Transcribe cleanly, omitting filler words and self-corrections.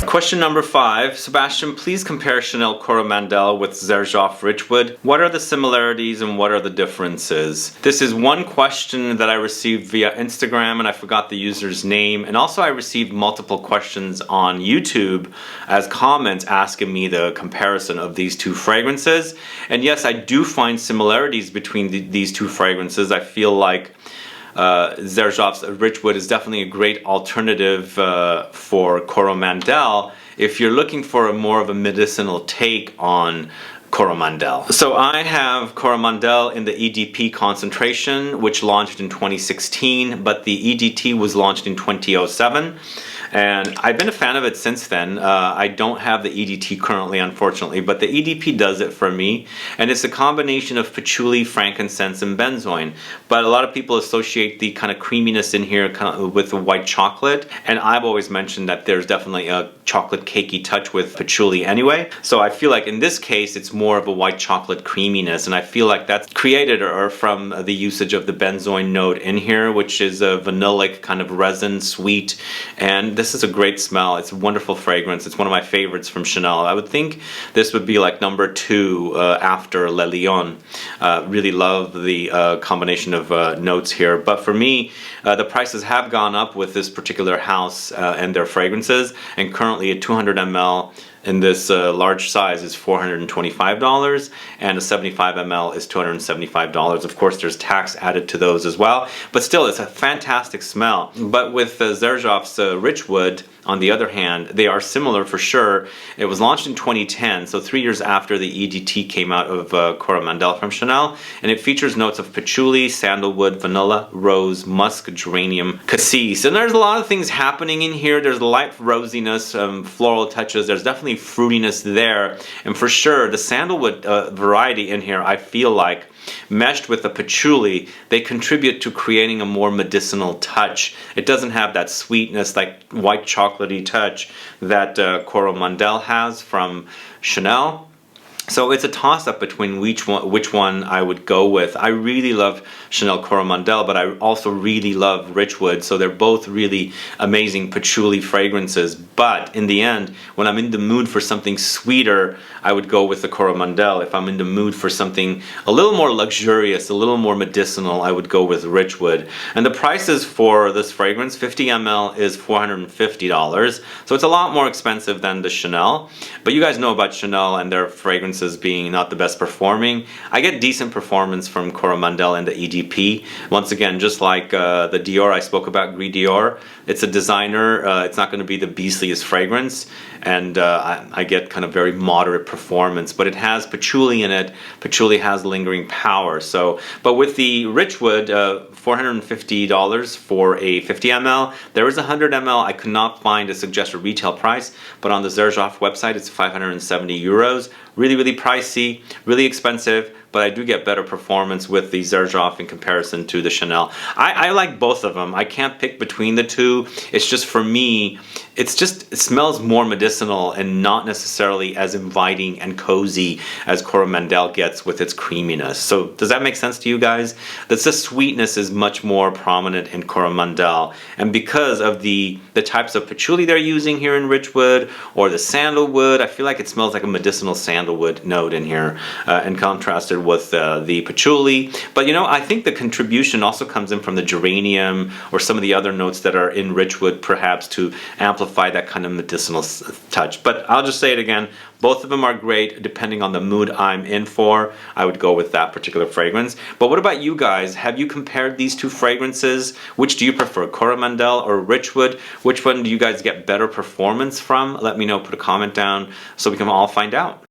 Question number 5. Sebastian, please compare Chanel Coromandel with Xerjoff Richwood. What are the similarities and what are the differences? This is one question that I received via Instagram and I forgot the user's name, and also I received multiple questions on YouTube as comments asking me the comparison of these two fragrances. And yes, I do find similarities between these two fragrances. I feel like Xerjoff's Richwood is definitely a great alternative for Coromandel if you're looking for more of a medicinal take on Coromandel. So I have Coromandel in the EDP concentration, which launched in 2016, but the EDT was launched in 2007. And I've been a fan of it since then. I don't have the EDT currently, unfortunately, but the EDP does it for me. And it's a combination of patchouli, frankincense, and benzoin. But a lot of people associate the kind of creaminess in here with the white chocolate. And I've always mentioned that there's definitely a chocolate cakey touch with patchouli anyway. So I feel like in this case, it's more of a white chocolate creaminess. And I feel like that's created from the usage of the benzoin note in here, which is a vanillic kind of resin, sweet. And this is a great smell. It's a wonderful fragrance. It's one of my favorites from Chanel. I would think this would be like number 2 after Le Lion. Really love the combination of notes here. But for me, the prices have gone up with this particular house and their fragrances. And currently a 200 ml in this large size is $425, and a 75 ml is $275. Of course, there's tax added to those as well, but still, it's a fantastic smell. But with Xerjoff's Richwood, on the other hand, they are similar for sure. It was launched in 2010, so 3 years after the EDT came out of Coromandel from Chanel, and it features notes of patchouli, sandalwood, vanilla, rose, musk, geranium, cassis. And there's a lot of things happening in here. There's light rosiness, floral touches. There's definitely fruitiness there, and for sure the sandalwood variety in here, I feel like meshed with the patchouli, they contribute to creating a more medicinal touch. It doesn't have that sweetness, like white chocolatey touch that Coromandel has from Chanel. So it's a toss-up between which one I would go with. I really love Chanel Coromandel, but I also really love Richwood. So they're both really amazing patchouli fragrances. But in the end, when I'm in the mood for something sweeter, I would go with the Coromandel. If I'm in the mood for something a little more luxurious, a little more medicinal, I would go with Richwood. And the prices for this fragrance, 50 ml is $450. So it's a lot more expensive than the Chanel. But you guys know about Chanel and their fragrances being not the best performing. I get decent performance from Coromandel and the EDP. Once again, just like the Dior I spoke about, Gris Dior, it's a designer. It's not going to be the beastliest fragrance, and I get kind of very moderate performance, but it has patchouli in it. Patchouli has lingering power. So, but with the Richwood, $450 for a 50 ml. There is a 100 ml. I could not find a suggested retail price, but on the Xerjoff website, it's 570 euros. Really, really pricey, really expensive, but I do get better performance with the Xerjoff in comparison to the Chanel. I like both of them. I can't pick between the two. It's just, for me, it smells more medicinal and not necessarily as inviting and cozy as Coromandel gets with its creaminess. So does that make sense to you guys? That the sweetness is much more prominent in Coromandel, and because of the types of patchouli they're using here in Richwood, or the sandalwood, I feel like it smells like a medicinal sandalwood note in here, and contrasted with the patchouli. But you know, I think the contribution also comes in from the geranium or some of the other notes that are in Richwood, perhaps to amplify that kind of medicinal touch. But I'll just say it again, both of them are great depending on the mood I'm in for. I would go with that particular fragrance. But what about you guys? Have you compared these two fragrances? Which do you prefer, Coromandel or Richwood? Which one do you guys get better performance from? Let me know, put a comment down so we can all find out.